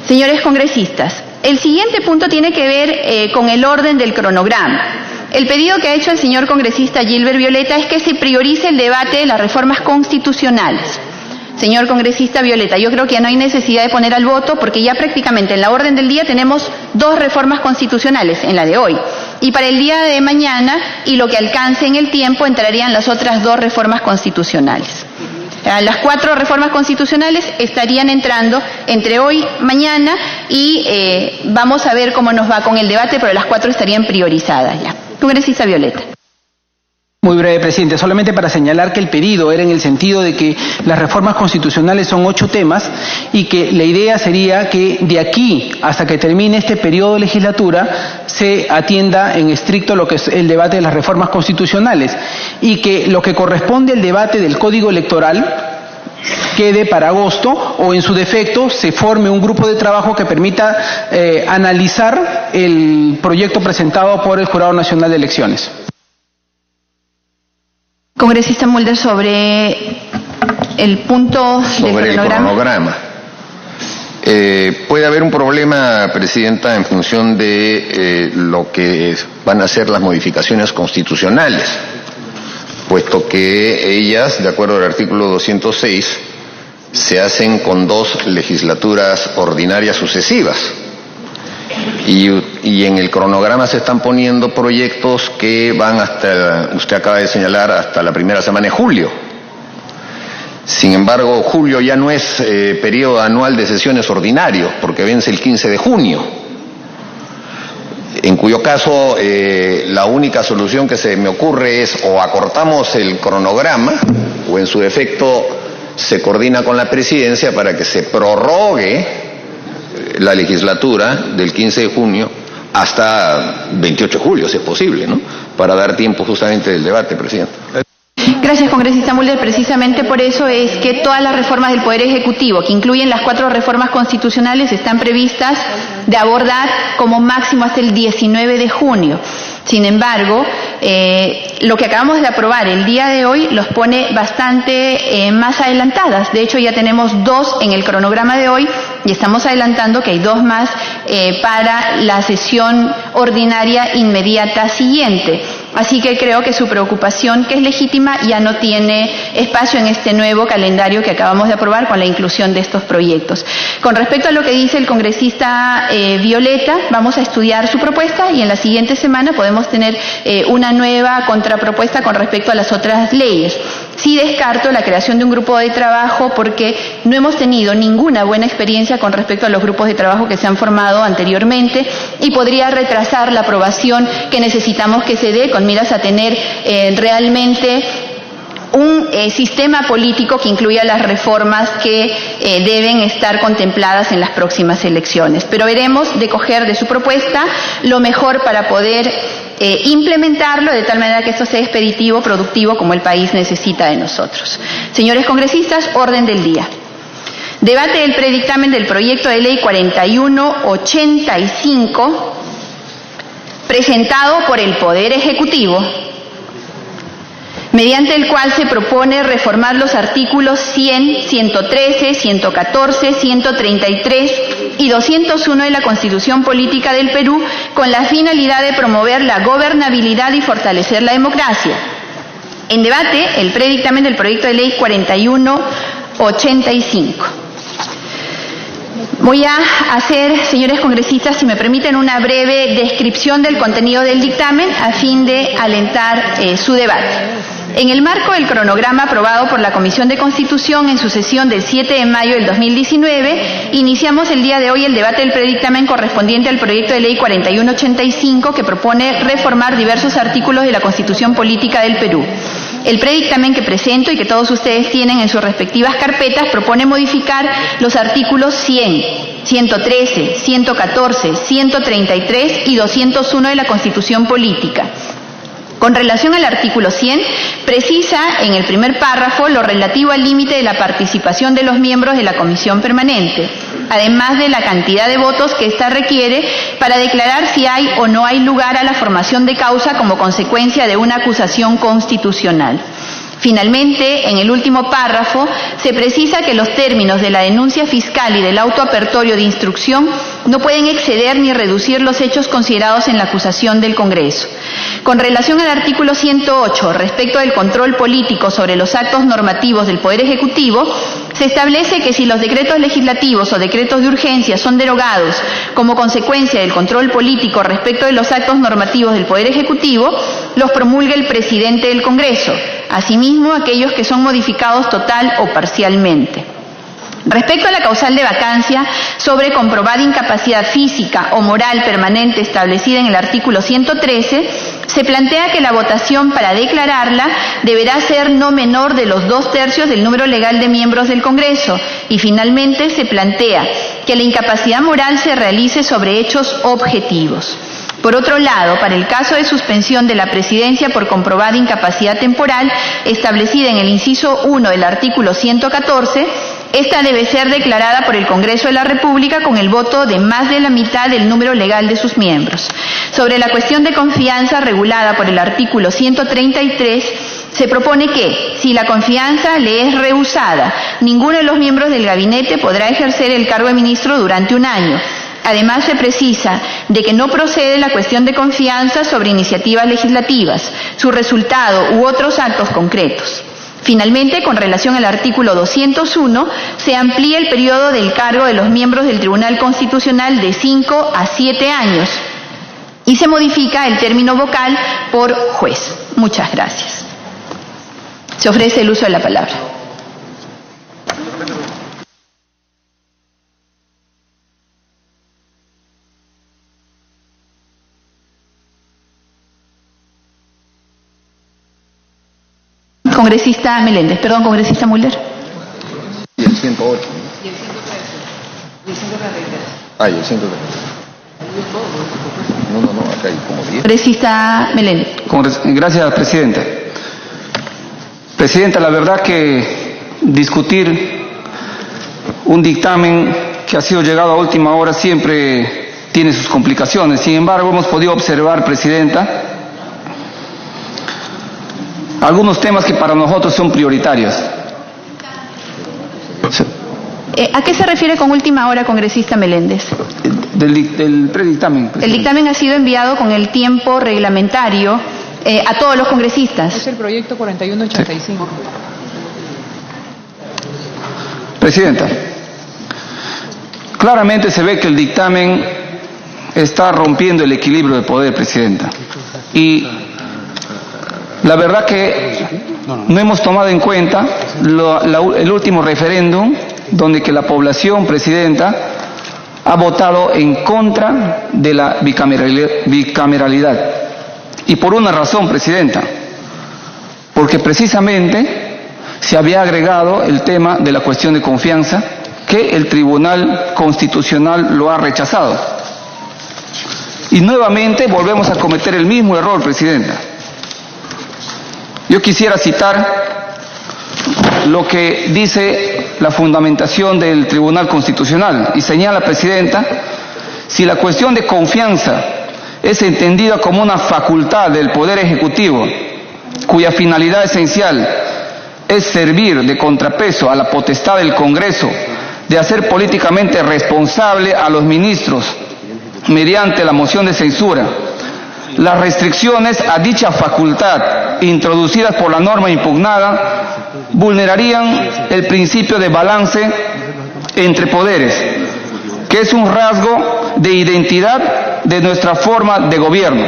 Señores congresistas, el siguiente punto tiene que ver con el orden del cronograma. El pedido que ha hecho el señor congresista Gilbert Violeta es que se priorice el debate de las reformas constitucionales. Señor congresista Violeta, yo creo que ya no hay necesidad de poner al voto porque ya prácticamente en la orden del día tenemos 2 reformas constitucionales en la de hoy. Y para el día de mañana y lo que alcance en el tiempo entrarían las otras 2 reformas constitucionales. Las 4 reformas constitucionales estarían entrando entre hoy, mañana y vamos a ver cómo nos va con el debate, pero las 4 estarían priorizadas ya. Congresista Violeta. Muy breve, presidente. Solamente para señalar que el pedido era en el sentido de que las reformas constitucionales son 8 temas y que la idea sería que de aquí hasta que termine este periodo de legislatura se atienda en estricto lo que es el debate de las reformas constitucionales y que lo que corresponde al debate del Código Electoral quede para agosto o en su defecto se forme un grupo de trabajo que permita analizar el proyecto presentado por el Jurado Nacional de Elecciones. Congresista Mulder, sobre el punto sobre del cronograma. Puede haber un problema, Presidenta, en función de lo que van a ser las modificaciones constitucionales, puesto que ellas, de acuerdo al artículo 206, se hacen con 2 legislaturas ordinarias sucesivas. Y en el cronograma se están poniendo proyectos que van hasta, usted acaba de señalar, hasta la primera semana de julio. Sin embargo, julio ya no es periodo anual de sesiones ordinarios, porque vence el 15 de junio. En cuyo caso, la única solución que se me ocurre es o acortamos el cronograma, o en su defecto se coordina con la presidencia para que se prorrogue la legislatura del 15 de junio hasta 28 de julio, si es posible, ¿no? Para dar tiempo justamente del debate, presidente. Gracias, congresista Mulder. Precisamente por eso es que todas las reformas del Poder Ejecutivo, que incluyen las 4 reformas constitucionales, están previstas de abordar como máximo hasta el 19 de junio. Sin embargo, lo que acabamos de aprobar el día de hoy los pone bastante más adelantadas. De hecho, ya tenemos 2 en el cronograma de hoy y estamos adelantando que hay 2 más para la sesión ordinaria inmediata siguiente. Así que creo que su preocupación, que es legítima, ya no tiene espacio en este nuevo calendario que acabamos de aprobar con la inclusión de estos proyectos. Con respecto a lo que dice el congresista Violeta, vamos a estudiar su propuesta y en la siguiente semana podemos tener una nueva contrapropuesta con respecto a las otras leyes. Sí descarto la creación de un grupo de trabajo porque no hemos tenido ninguna buena experiencia con respecto a los grupos de trabajo que se han formado anteriormente y podría retrasar la aprobación que necesitamos que se dé con miras a tener realmente un sistema político que incluya las reformas que deben estar contempladas en las próximas elecciones. Pero veremos de coger de su propuesta lo mejor para poder implementarlo de tal manera que esto sea expeditivo, productivo, como el país necesita de nosotros. Señores congresistas, orden del día. Debate del predictamen del proyecto de ley 4185, presentado por el Poder Ejecutivo, mediante el cual se propone reformar los artículos 100, 113, 114, 133 y 201 de la Constitución Política del Perú con la finalidad de promover la gobernabilidad y fortalecer la democracia. En debate, el predictamen del proyecto de ley 4185. Voy a hacer, señores congresistas, si me permiten, una breve descripción del contenido del dictamen a fin de alentar su debate. En el marco del cronograma aprobado por la Comisión de Constitución en su sesión del 7 de mayo del 2019, iniciamos el día de hoy el debate del predictamen correspondiente al proyecto de ley 4185 que propone reformar diversos artículos de la Constitución Política del Perú. El predictamen que presento y que todos ustedes tienen en sus respectivas carpetas propone modificar los artículos 100, 113, 114, 133 y 201 de la Constitución Política. Con relación al artículo 100, precisa en el primer párrafo lo relativo al límite de la participación de los miembros de la Comisión Permanente, además de la cantidad de votos que ésta requiere para declarar si hay o no hay lugar a la formación de causa como consecuencia de una acusación constitucional. Finalmente, en el último párrafo, se precisa que los términos de la denuncia fiscal y del auto apertorio de instrucción no pueden exceder ni reducir los hechos considerados en la acusación del Congreso. Con relación al artículo 108, respecto del control político sobre los actos normativos del Poder Ejecutivo, se establece que si los decretos legislativos o decretos de urgencia son derogados como consecuencia del control político respecto de los actos normativos del Poder Ejecutivo, los promulga el presidente del Congreso. Asimismo, aquellos que son modificados total o parcialmente. Respecto a la causal de vacancia sobre comprobada incapacidad física o moral permanente establecida en el artículo 113, se plantea que la votación para declararla deberá ser no menor de los 2/3 del número legal de miembros del Congreso, y finalmente se plantea que la incapacidad moral se realice sobre hechos objetivos. Por otro lado, para el caso de suspensión de la presidencia por comprobada incapacidad temporal, establecida en el inciso 1 del artículo 114, esta debe ser declarada por el Congreso de la República con el voto de más de la mitad del número legal de sus miembros. Sobre la cuestión de confianza regulada por el artículo 133, se propone que, si la confianza le es rehusada, ninguno de los miembros del gabinete podrá ejercer el cargo de ministro durante un año. Además, se precisa de que no procede la cuestión de confianza sobre iniciativas legislativas, su resultado u otros actos concretos. Finalmente, con relación al artículo 201, se amplía el periodo del cargo de los miembros del Tribunal Constitucional de 5 a 7 años y se modifica el término vocal por juez. Muchas gracias. Se ofrece el uso de la palabra. Congresista Meléndez, perdón, congresista Müller. Y el 108. Y el 133. Ah, y el 133. No, acá hay como 10. Congresista Meléndez. Gracias, presidente. Presidenta, la verdad que discutir un dictamen que ha sido llegado a última hora siempre tiene sus complicaciones. Sin embargo, hemos podido observar, presidenta, algunos temas que para nosotros son prioritarios. ¿A qué se refiere con última hora, congresista Meléndez? Del predictamen. El dictamen ha sido enviado con el tiempo reglamentario a todos los congresistas. Es el proyecto 4185. Sí. Presidenta, claramente se ve que el dictamen está rompiendo el equilibrio de poder, presidenta. Y la verdad que no hemos tomado en cuenta el último referéndum donde que la población, presidenta, ha votado en contra de la bicameralidad. Y por una razón, presidenta, porque precisamente se había agregado el tema de la cuestión de confianza que el Tribunal Constitucional lo ha rechazado. Y nuevamente volvemos a cometer el mismo error, presidenta. Yo quisiera citar lo que dice la fundamentación del Tribunal Constitucional y señala, presidenta, si la cuestión de confianza es entendida como una facultad del Poder Ejecutivo, cuya finalidad esencial es servir de contrapeso a la potestad del Congreso de hacer políticamente responsable a los ministros mediante la moción de censura, las restricciones a dicha facultad introducidas por la norma impugnada vulnerarían el principio de balance entre poderes, que es un rasgo de identidad de nuestra forma de gobierno,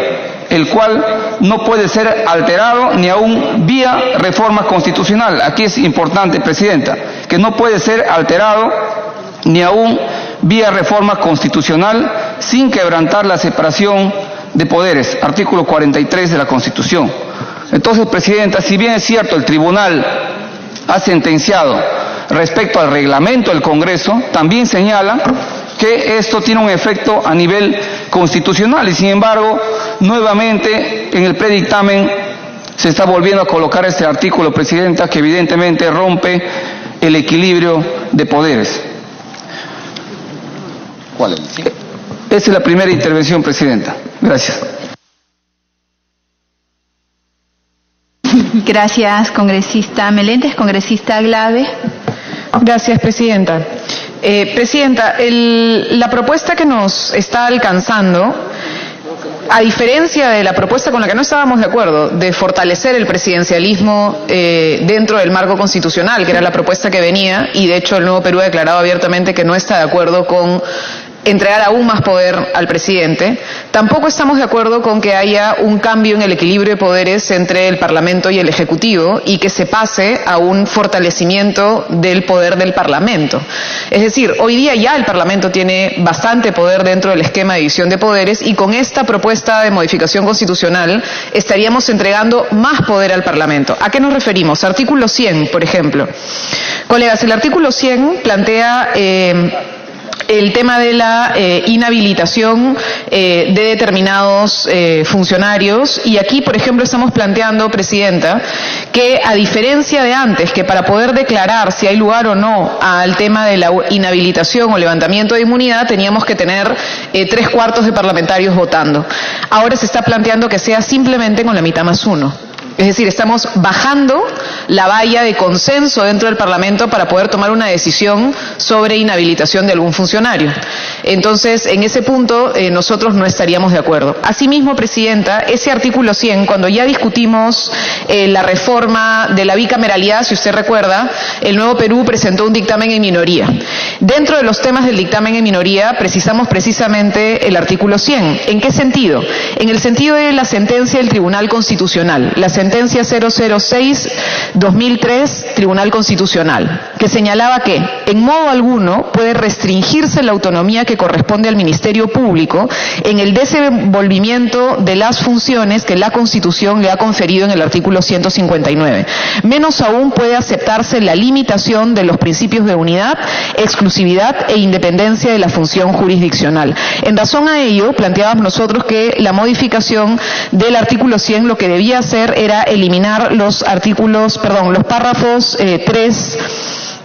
el cual no puede ser alterado ni aún vía reforma constitucional. Aquí es importante, presidenta, que no puede ser alterado ni aún vía reforma constitucional sin quebrantar la separación de poderes, artículo 43 de la Constitución. Entonces, presidenta, si bien es cierto el tribunal ha sentenciado respecto al reglamento del Congreso, también señala que esto tiene un efecto a nivel constitucional y sin embargo, nuevamente en el predictamen se está volviendo a colocar este artículo, presidenta, que evidentemente rompe el equilibrio de poderes. ¿Cuál es? Esta es la primera intervención, presidenta. Gracias. Gracias, congresista Meléndez. Congresista Glave. Gracias, Presidenta. Presidenta, la propuesta que nos está alcanzando, a diferencia de la propuesta con la que no estábamos de acuerdo, de fortalecer el presidencialismo dentro del marco constitucional, que era la propuesta que venía, y de hecho el Nuevo Perú ha declarado abiertamente que no está de acuerdo con entregar aún más poder al presidente, tampoco estamos de acuerdo con que haya un cambio en el equilibrio de poderes entre el Parlamento y el Ejecutivo y que se pase a un fortalecimiento del poder del Parlamento. Es decir, hoy día ya el Parlamento tiene bastante poder dentro del esquema de división de poderes y con esta propuesta de modificación constitucional estaríamos entregando más poder al Parlamento. ¿A qué nos referimos? Artículo 100, por ejemplo. Colegas, el artículo 100 plantea el tema de la inhabilitación de determinados funcionarios, y aquí, por ejemplo, estamos planteando, Presidenta, que a diferencia de antes, que para poder declarar si hay lugar o no al tema de la inhabilitación o levantamiento de inmunidad teníamos que tener 3/4 de parlamentarios votando. Ahora se está planteando que sea simplemente con la mitad más 1. Es decir, estamos bajando la valla de consenso dentro del Parlamento para poder tomar una decisión sobre inhabilitación de algún funcionario. Entonces, en ese punto, nosotros no estaríamos de acuerdo. Asimismo, Presidenta, ese artículo 100, cuando ya discutimos la reforma de la bicameralidad, si usted recuerda, el Nuevo Perú presentó un dictamen en minoría. Dentro de los temas del dictamen en minoría, precisamos precisamente el artículo 100. ¿En qué sentido? En el sentido de la sentencia del Tribunal Constitucional, la sentencia 006-2003, Tribunal Constitucional, que señalaba que en modo alguno puede restringirse la autonomía que corresponde al Ministerio Público en el desenvolvimiento de las funciones que la Constitución le ha conferido en el artículo 159. Menos aún puede aceptarse la limitación de los principios de unidad, exclusividad e independencia de la función jurisdiccional. En razón a ello, planteábamos nosotros que la modificación del artículo 100 lo que debía hacer era eliminar los párrafos 3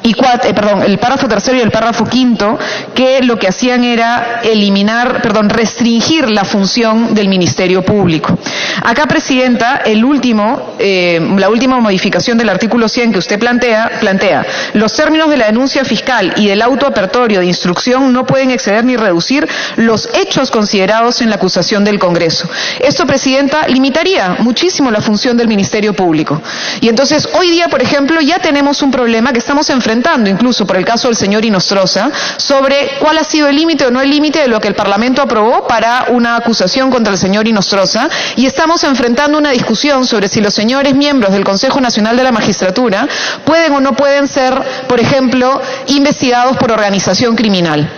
y 4, el párrafo tercero y el párrafo quinto, que lo que hacían era restringir la función del Ministerio Público. Acá, Presidenta, la última modificación del artículo 100 que usted plantea, los términos de la denuncia fiscal y del auto apertorio de instrucción no pueden exceder ni reducir los hechos considerados en la acusación del Congreso. Esto, Presidenta, limitaría muchísimo la función del Ministerio Público. Y entonces, hoy día, por ejemplo, ya tenemos un problema que estamos enfrentando, incluso por el caso del señor Inostroza, sobre cuál ha sido el límite o no el límite de lo que el Parlamento aprobó para una acusación contra el señor Inostroza, y estamos enfrentando una discusión sobre si los señores miembros del Consejo Nacional de la Magistratura pueden o no pueden ser, por ejemplo, investigados por organización criminal.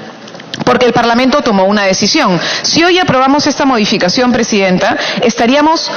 Porque el Parlamento tomó una decisión. Si hoy aprobamos esta modificación, Presidenta, estaríamos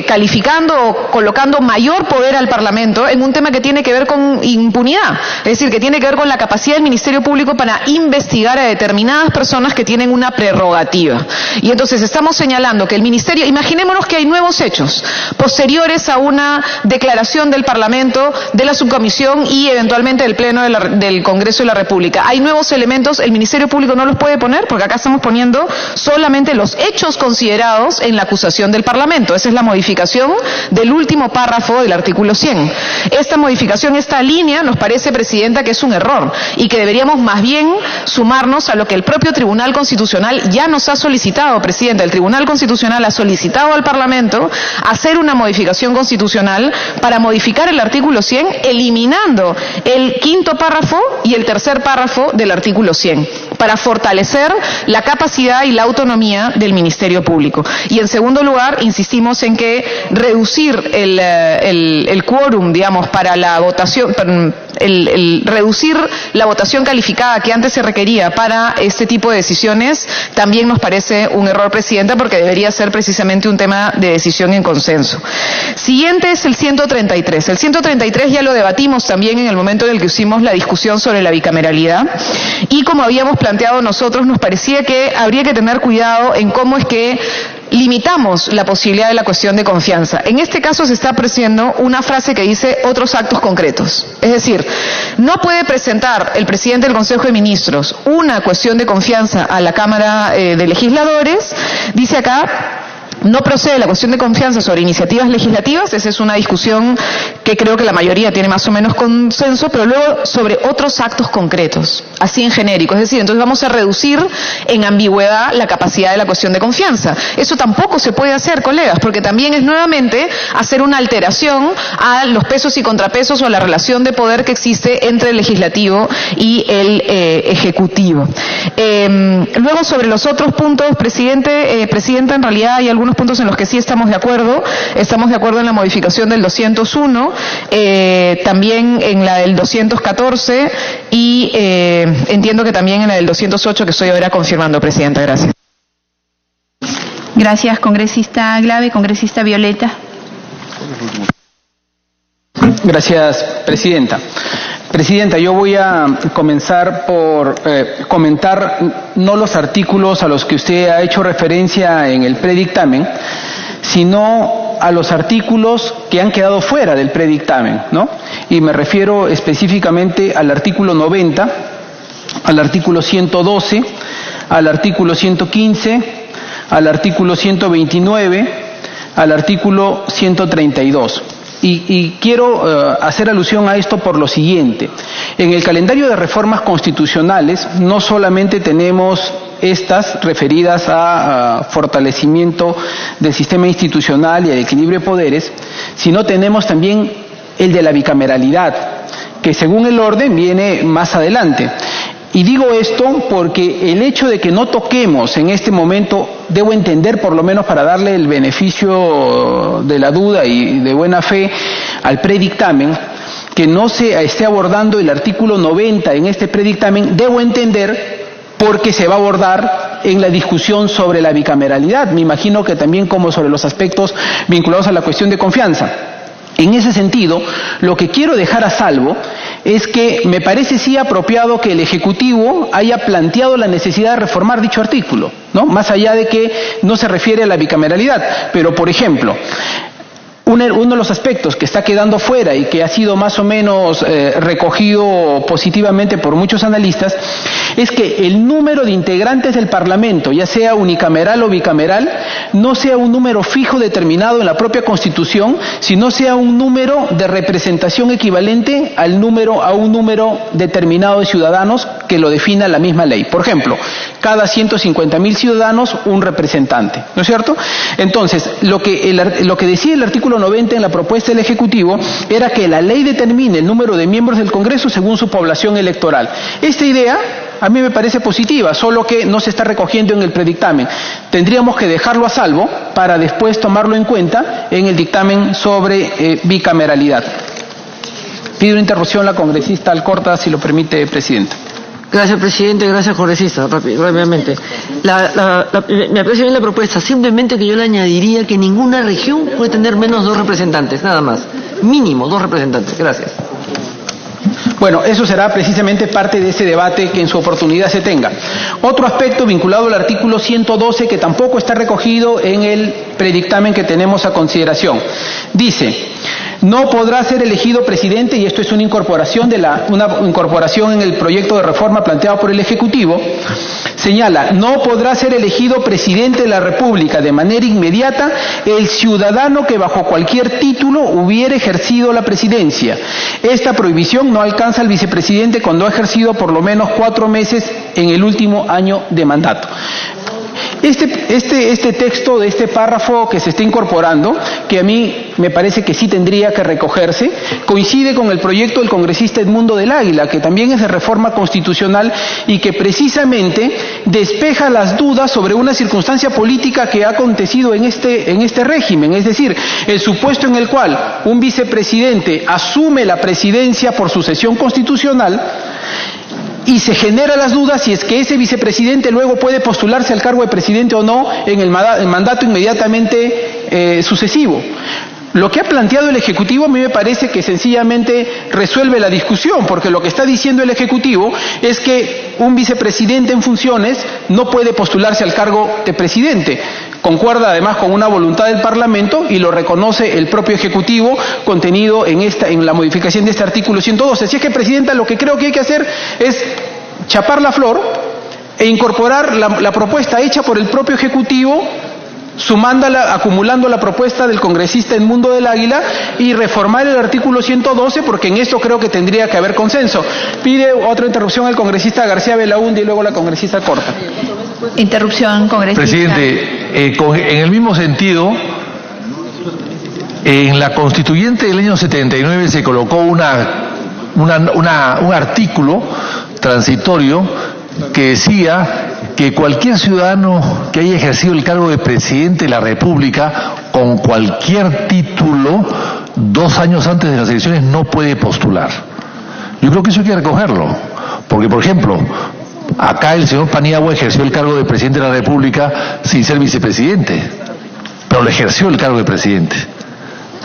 calificando o colocando mayor poder al Parlamento en un tema que tiene que ver con impunidad. Es decir, que tiene que ver con la capacidad del Ministerio Público para investigar a determinadas personas que tienen una prerrogativa. Y entonces estamos señalando que el Ministerio, imaginémonos que hay nuevos hechos posteriores a una declaración del Parlamento, de la subcomisión y eventualmente del Pleno del Congreso de la República. Hay nuevos elementos, el Ministerio Público no los puede poner porque acá estamos poniendo solamente los hechos considerados en la acusación del Parlamento. Esa es la modificación del último párrafo del artículo 100. Esta modificación, esta línea, nos parece, Presidenta, que es un error y que deberíamos más bien sumarnos a lo que el propio Tribunal Constitucional ya nos ha solicitado, Presidenta. El Tribunal Constitucional ha solicitado al Parlamento hacer una modificación constitucional para modificar el artículo 100, eliminando el quinto párrafo y el tercer párrafo del artículo 100, para fortalecer la capacidad y la autonomía del Ministerio Público. Y en segundo lugar, insistimos en que reducir el quórum, digamos, para la votación, reducir la votación calificada que antes se requería para este tipo de decisiones, también nos parece un error, Presidenta, porque debería ser precisamente un tema de decisión en consenso. Siguiente es el 133. El 133 ya lo debatimos también en el momento en el que hicimos la discusión sobre la bicameralidad. Y como habíamos planteado nosotros, nos parecía que habría que tener cuidado en cómo es que limitamos la posibilidad de la cuestión de confianza. En este caso se está apreciando una frase que dice otros actos concretos. Es decir, no puede presentar el presidente del Consejo de Ministros una cuestión de confianza a la Cámara de Legisladores, dice acá, no procede la cuestión de confianza sobre iniciativas legislativas, esa es una discusión que creo que la mayoría tiene más o menos consenso, pero luego sobre otros actos concretos, así en genérico, es decir, entonces vamos a reducir en ambigüedad la capacidad de la cuestión de confianza. Eso tampoco se puede hacer, colegas, porque también es nuevamente hacer una alteración a los pesos y contrapesos o a la relación de poder que existe entre el legislativo y el ejecutivo. Luego sobre los otros puntos, Presidenta, en realidad hay algunos puntos en los que sí estamos de acuerdo. Estamos de acuerdo en la modificación del 201, también en la del 214 y entiendo que también en la del 208 que estoy ahora confirmando, Presidenta. Gracias. Gracias, congresista Glave. Congresista Violeta. Gracias, Presidenta. Presidenta, yo voy a comenzar por comentar no los artículos a los que usted ha hecho referencia en el predictamen, sino a los artículos que han quedado fuera del predictamen, ¿no? Y me refiero específicamente al artículo 90, al artículo 112, al artículo 115, al artículo 129, al artículo 132. Y quiero hacer alusión a esto por lo siguiente. En el calendario de reformas constitucionales no solamente tenemos estas referidas a fortalecimiento del sistema institucional y al equilibrio de poderes, sino tenemos también el de la bicameralidad, que según el orden viene más adelante. Y digo esto porque el hecho de que no toquemos en este momento, debo entender, por lo menos para darle el beneficio de la duda y de buena fe al predictamen, que no se esté abordando el artículo 90 en este predictamen, debo entender porque se va a abordar en la discusión sobre la bicameralidad. Me imagino que también como sobre los aspectos vinculados a la cuestión de confianza. En ese sentido, lo que quiero dejar a salvo es que me parece sí apropiado que el Ejecutivo haya planteado la necesidad de reformar dicho artículo, ¿no? Más allá de que no se refiere a la bicameralidad. Pero, por ejemplo, uno de los aspectos que está quedando fuera y que ha sido más o menos recogido positivamente por muchos analistas es que el número de integrantes del Parlamento, ya sea unicameral o bicameral, no sea un número fijo determinado en la propia Constitución, sino sea un número de representación equivalente a un número determinado de ciudadanos que lo defina la misma ley. Por ejemplo, cada 150.000 ciudadanos, un representante, ¿no es cierto? Entonces, lo que decía el artículo 90 en la propuesta del Ejecutivo era que la ley determine el número de miembros del Congreso según su población electoral. Esta idea a mí me parece positiva, solo que no se está recogiendo en el predictamen. Tendríamos que dejarlo a salvo para después tomarlo en cuenta en el dictamen sobre bicameralidad. Pido una interrupción la congresista Alcorta, si lo permite, Presidenta. Gracias, presidente. Gracias, congresista. Rápidamente. Me parece bien la propuesta. Simplemente que yo le añadiría que ninguna región puede tener menos 2 representantes, nada más. Mínimo 2 representantes. Gracias. Bueno, eso será precisamente parte de ese debate que en su oportunidad se tenga. Otro aspecto vinculado al artículo 112 que tampoco está recogido en el predictamen que tenemos a consideración. Dice: no podrá ser elegido presidente, y esto es una incorporación en el proyecto de reforma planteado por el Ejecutivo, señala, no podrá ser elegido presidente de la República de manera inmediata el ciudadano que bajo cualquier título hubiere ejercido la presidencia. Esta prohibición no alcanza al vicepresidente cuando ha ejercido por lo menos 4 meses en el último año de mandato. Este texto de este párrafo que se está incorporando, que a mí me parece que sí tendría que recogerse, coincide con el proyecto del congresista Edmundo del Águila, que también es de reforma constitucional y que precisamente despeja las dudas sobre una circunstancia política que ha acontecido en este régimen, es decir, el supuesto en el cual un vicepresidente asume la presidencia por sucesión constitucional y se generan las dudas si es que ese vicepresidente luego puede postularse al cargo de presidente o no en el mandato inmediatamente sucesivo. Lo que ha planteado el Ejecutivo a mí me parece que sencillamente resuelve la discusión, porque lo que está diciendo el Ejecutivo es que un vicepresidente en funciones no puede postularse al cargo de presidente. Concuerda además con una voluntad del Parlamento y lo reconoce el propio Ejecutivo contenido en la modificación de este artículo 112. Así es que, Presidenta, lo que creo que hay que hacer es chapar la flor e incorporar la propuesta hecha por el propio Ejecutivo acumulando la propuesta del congresista Edmundo del Águila y reformar el artículo 112, porque en esto creo que tendría que haber consenso. Pide otra interrupción el congresista García Belaúnde y luego la congresista Corta. Interrupción, congresista. Presidente, en el mismo sentido, en la constituyente del año 79 se colocó un artículo transitorio que decía que cualquier ciudadano que haya ejercido el cargo de presidente de la República con cualquier título 2 años antes de las elecciones no puede postular. Yo creo que eso hay que recogerlo, porque por ejemplo, acá el señor Paniagua ejerció el cargo de presidente de la República sin ser vicepresidente, pero le ejerció el cargo de presidente.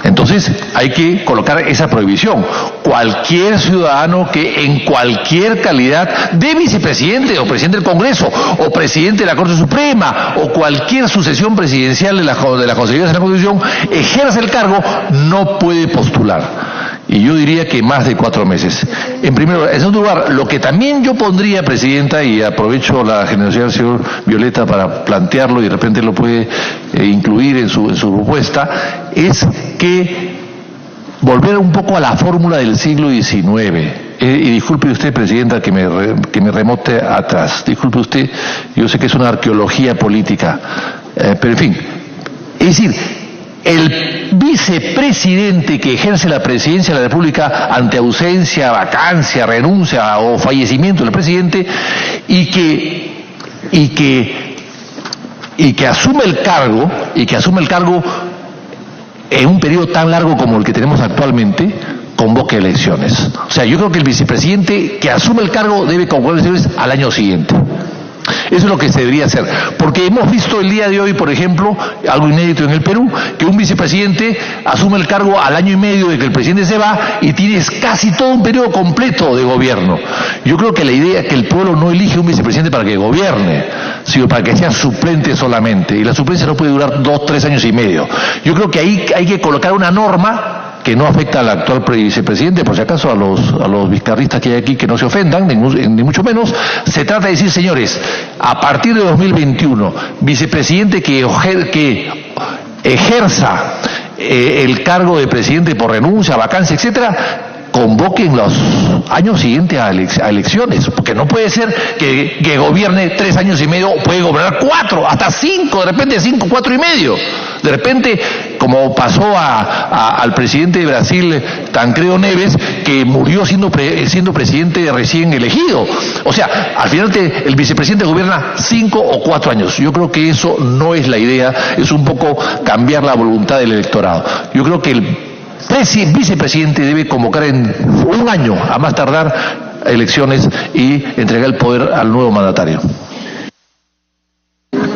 Entonces hay que colocar esa prohibición. Cualquier ciudadano que en cualquier calidad de vicepresidente o presidente del Congreso o presidente de la Corte Suprema o cualquier sucesión presidencial de la consejería de la Constitución ejerce el cargo, no puede postular. Y yo diría que más de 4 meses. En segundo lugar, lo que también yo pondría, Presidenta, y aprovecho la generosidad del señor Violeta para plantearlo y de repente lo puede incluir en su propuesta, es que volver un poco a la fórmula del siglo XIX. Y disculpe usted, Presidenta, que me remote atrás. Disculpe usted, yo sé que es una arqueología política, pero en fin, es decir, el vicepresidente que ejerce la presidencia de la República ante ausencia, vacancia, renuncia o fallecimiento del presidente y que asume el cargo en un periodo tan largo como el que tenemos actualmente, convoque elecciones. O sea, yo creo que el vicepresidente que asume el cargo debe convocar elecciones al año siguiente. Eso es lo que se debería hacer, porque hemos visto el día de hoy, por ejemplo, algo inédito en el Perú, que un vicepresidente asume el cargo al año y medio de que el presidente se va y tienes casi todo un periodo completo de gobierno. Yo creo que la idea es que el pueblo no elige un vicepresidente para que gobierne, sino para que sea suplente solamente, y la suplencia no puede durar 2, 3 años y medio. Yo creo que ahí hay que colocar una norma que no afecta al actual vicepresidente, por si acaso a los vizcarristas que hay aquí que no se ofendan, ni mucho menos. Se trata de decir, señores, a partir de 2021, vicepresidente que ejerza el cargo de presidente por renuncia, vacancia, etcétera, convoquen los años siguientes a elecciones, porque no puede ser que gobierne 3 años y medio, puede gobernar 4, hasta 5, de repente 5, 4 y medio. De repente, como pasó al presidente de Brasil, Tancredo Neves, que murió siendo presidente recién elegido. O sea, al final el vicepresidente gobierna 5 o 4 años. Yo creo que eso no es la idea, es un poco cambiar la voluntad del electorado. Yo creo que el vicepresidente debe convocar en 1 año, a más tardar, elecciones y entregar el poder al nuevo mandatario.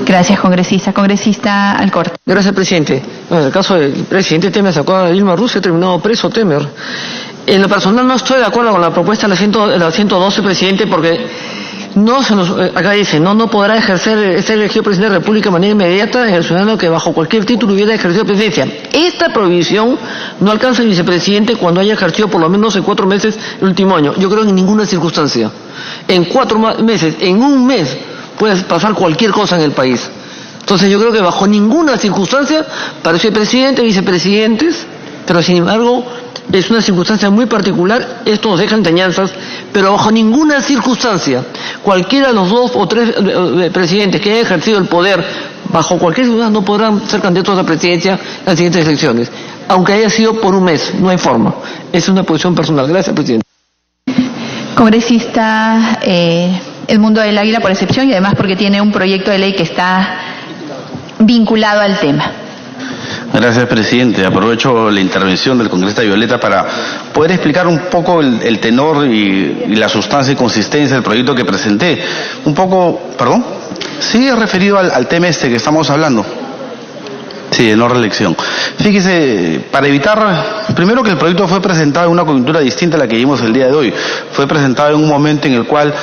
Gracias, congresista. Congresista Alcorta. Gracias, presidente. Bueno, en el caso del presidente Temer, se acuerda de Dilma Rousseff, ha terminado preso Temer. En lo personal no estoy de acuerdo con la propuesta de la 112, presidente, porque acá dice, no podrá ser elegido presidente de la República de manera inmediata el ciudadano que bajo cualquier título hubiera ejercido presidencia. Esta prohibición no alcanza al vicepresidente cuando haya ejercido por lo menos en 4 meses el último año. Yo creo que en ninguna circunstancia. En 4 meses, en 1 mes, puede pasar cualquier cosa en el país. Entonces yo creo que bajo ninguna circunstancia para el presidente, vicepresidentes, pero sin embargo es una circunstancia muy particular, esto nos deja enseñanzas, pero bajo ninguna circunstancia, cualquiera de los 2 o 3 presidentes que hayan ejercido el poder bajo cualquier ciudad no podrán ser candidatos a la presidencia en las siguientes elecciones, aunque haya sido por 1 mes, no hay forma. Es una posición personal. Gracias, presidente. Congresista Edmundo del Águila, por excepción, y además porque tiene un proyecto de ley que está vinculado al tema. Gracias, presidente. Aprovecho la intervención del congresista Violeta para poder explicar un poco el tenor y la sustancia y consistencia del proyecto que presenté. Un poco, ¿perdón? Sí, referido al tema que estamos hablando. Sí, de no reelección. Fíjese, para evitar, primero que el proyecto fue presentado en una coyuntura distinta a la que vimos el día de hoy. Fue presentado en un momento en el cual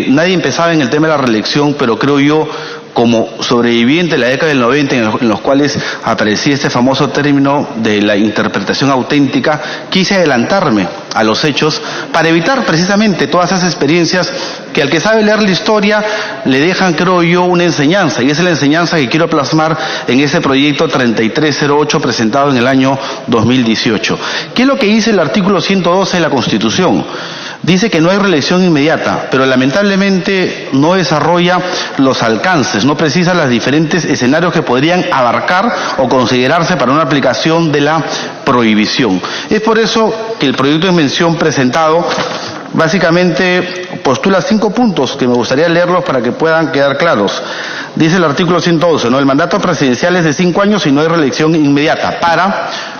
nadie empezaba en el tema de la reelección, pero creo yo, como sobreviviente de la década del 90, en los cuales aparecía este famoso término de la interpretación auténtica, quise adelantarme a los hechos para evitar precisamente todas esas experiencias que al que sabe leer la historia le dejan, creo yo, una enseñanza, y esa es la enseñanza que quiero plasmar en ese proyecto 3308 presentado en el año 2018. ¿Qué es lo que dice el artículo 112 de la Constitución? Dice que no hay reelección inmediata, pero lamentablemente no desarrolla los alcances, no precisa los diferentes escenarios que podrían abarcar o considerarse para una aplicación de la prohibición. Es por eso que el proyecto de mención presentado básicamente postula 5 puntos que me gustaría leerlos para que puedan quedar claros. Dice el artículo 112, ¿no? El mandato presidencial es de 5 años y no hay reelección inmediata.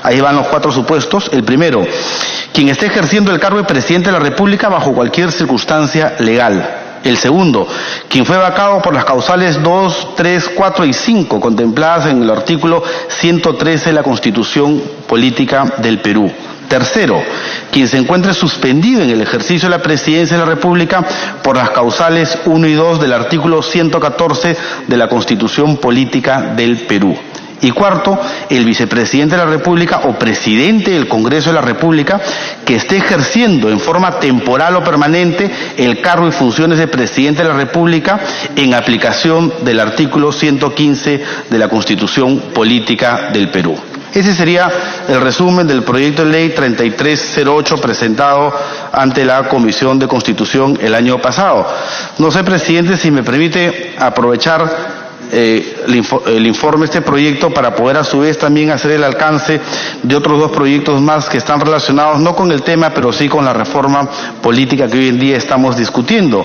Ahí van los 4 supuestos. El primero, quien esté ejerciendo el cargo de presidente de la República bajo cualquier circunstancia legal. El segundo, quien fue vacado por las causales 2, 3, 4 y 5 contempladas en el artículo 113 de la Constitución Política del Perú. Tercero, quien se encuentre suspendido en el ejercicio de la presidencia de la República por las causales 1 y 2 del artículo 114 de la Constitución Política del Perú. Y cuarto, el vicepresidente de la República o presidente del Congreso de la República que esté ejerciendo en forma temporal o permanente el cargo y funciones de presidente de la República en aplicación del artículo 115 de la Constitución Política del Perú. Ese sería el resumen del proyecto de ley 3308 presentado ante la Comisión de Constitución el año pasado. No sé, presidente, si me permite aprovechar el informe, este proyecto, para poder a su vez también hacer el alcance de otros 2 proyectos más que están relacionados, no con el tema, pero sí con la reforma política que hoy en día estamos discutiendo,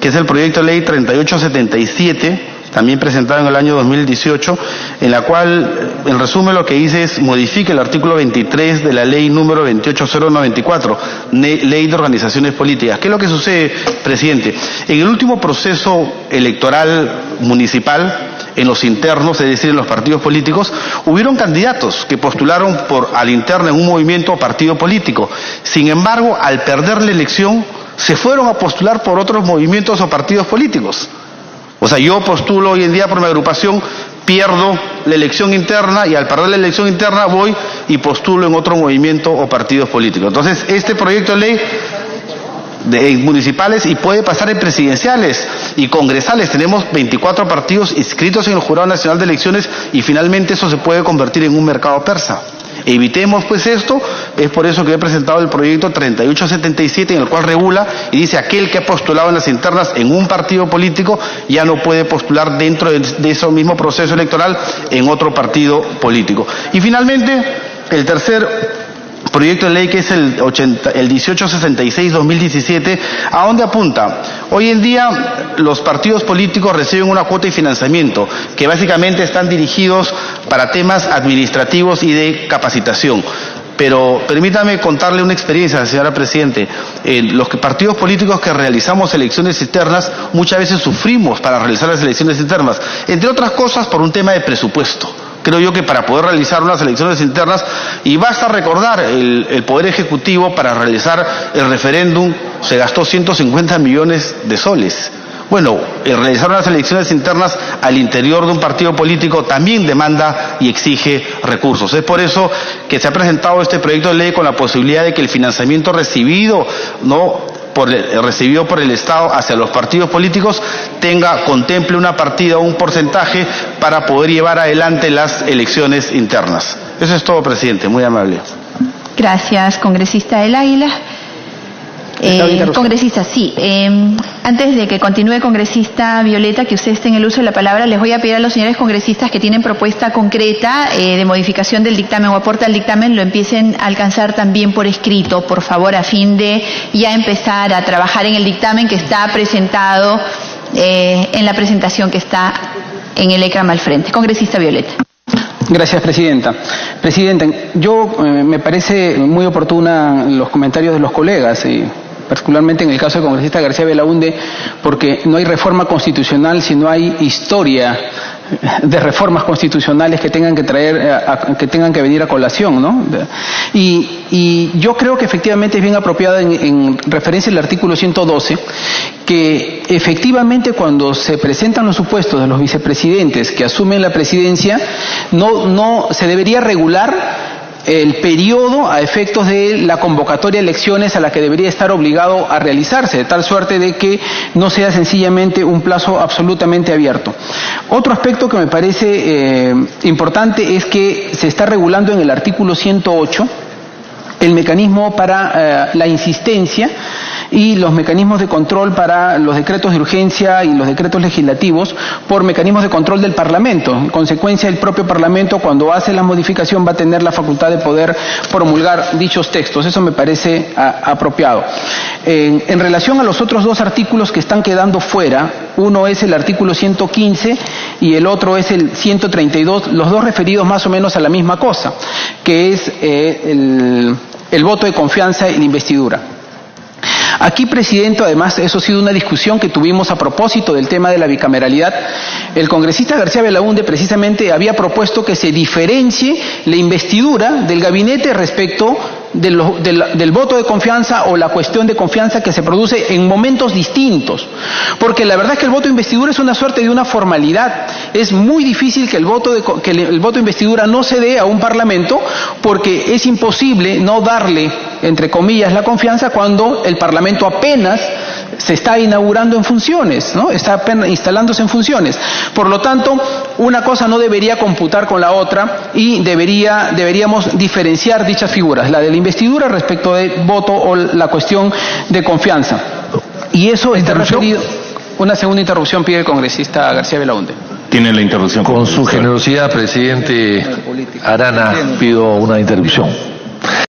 que es el proyecto de ley 3877, también presentado en el año 2018, en la cual, en resumen, lo que dice es modifica el artículo 23 de la ley número 28094, Ley de Organizaciones Políticas. ¿Qué es lo que sucede, presidente? En el último proceso electoral municipal, en los internos, es decir, en los partidos políticos, hubieron candidatos que postularon a la interna en un movimiento o partido político. Sin embargo, al perder la elección, se fueron a postular por otros movimientos o partidos políticos. O sea, yo postulo hoy en día por mi agrupación, pierdo la elección interna y al perder la elección interna voy y postulo en otro movimiento o partidos políticos. Entonces, este proyecto de ley de municipales y puede pasar en presidenciales y congresales. Tenemos 24 partidos inscritos en el Jurado Nacional de Elecciones y finalmente eso se puede convertir en un mercado persa. Evitemos pues esto, es por eso que he presentado el proyecto 3877 en el cual regula y dice aquel que ha postulado en las internas en un partido político ya no puede postular dentro de ese mismo proceso electoral en otro partido político. Y finalmente, el tercer proyecto de ley, que es el 1866-2017, ¿a dónde apunta? Hoy en día los partidos políticos reciben una cuota de financiamiento que básicamente están dirigidos para temas administrativos y de capacitación. Pero permítame contarle una experiencia, señora Presidente. Los partidos políticos que realizamos elecciones internas muchas veces sufrimos para realizar las elecciones internas, entre otras cosas por un tema de presupuesto. Creo yo que para poder realizar unas elecciones internas, y basta recordar, el Poder Ejecutivo para realizar el referéndum se gastó 150 millones de soles. Bueno, realizar unas elecciones internas al interior de un partido político también demanda y exige recursos. Es por eso que se ha presentado este proyecto de ley con la posibilidad de que el financiamiento recibido por el Estado hacia los partidos políticos contemple una partida o un porcentaje para poder llevar adelante las elecciones internas. Eso es todo, presidente. Muy amable. Gracias, congresista del Águila. Congresista, sí. Antes de que continúe, congresista Violeta, que usted esté en el uso de la palabra, les voy a pedir a los señores congresistas que tienen propuesta concreta de modificación del dictamen o aporte al dictamen, lo empiecen a alcanzar también por escrito, por favor, a fin de ya empezar a trabajar en el dictamen que está presentado en la presentación que está en el ecran al frente. Congresista Violeta. Gracias, Presidenta. Presidenta, me parece muy oportuna los comentarios de los colegas, y particularmente en el caso del congresista García Belaunde, porque no hay reforma constitucional si no hay historia de reformas constitucionales que tengan que que tengan que venir a colación, ¿no? Y yo creo que efectivamente es bien apropiada en referencia al artículo 112, que efectivamente cuando se presentan los supuestos de los vicepresidentes que asumen la presidencia, no se debería regular el periodo a efectos de la convocatoria de elecciones a la que debería estar obligado a realizarse, de tal suerte de que no sea sencillamente un plazo absolutamente abierto. Otro aspecto que me parece importante es que se está regulando en el artículo 108 el mecanismo para la insistencia y los mecanismos de control para los decretos de urgencia y los decretos legislativos por mecanismos de control del Parlamento. En consecuencia, el propio Parlamento, cuando hace la modificación, va a tener la facultad de poder promulgar dichos textos. Eso me parece apropiado. En relación a los otros dos artículos que están quedando fuera, uno es el artículo 115 y el otro es el 132, los dos referidos más o menos a la misma cosa, que es el voto de confianza y la investidura. Aquí, Presidente, además, eso ha sido una discusión que tuvimos a propósito del tema de la bicameralidad. El congresista García Belaúnde precisamente había propuesto que se diferencie la investidura del gabinete respecto del voto de confianza o la cuestión de confianza que se produce en momentos distintos. Porque la verdad es que el voto de investidura es una suerte de una formalidad. Es muy difícil que el voto de investidura no se dé a un parlamento, porque es imposible no darle, entre comillas, la confianza cuando el parlamento apenas se está inaugurando en funciones, ¿no? Está apenas instalándose en funciones. Por lo tanto, una cosa no debería computar con la otra y deberíamos diferenciar dichas figuras, la de la investidura respecto del voto o la cuestión de confianza. Y eso está referido. Una segunda interrupción pide el congresista García Belaúnde. Tiene la interrupción. Con su generosidad, presidente Arana, pido una interrupción.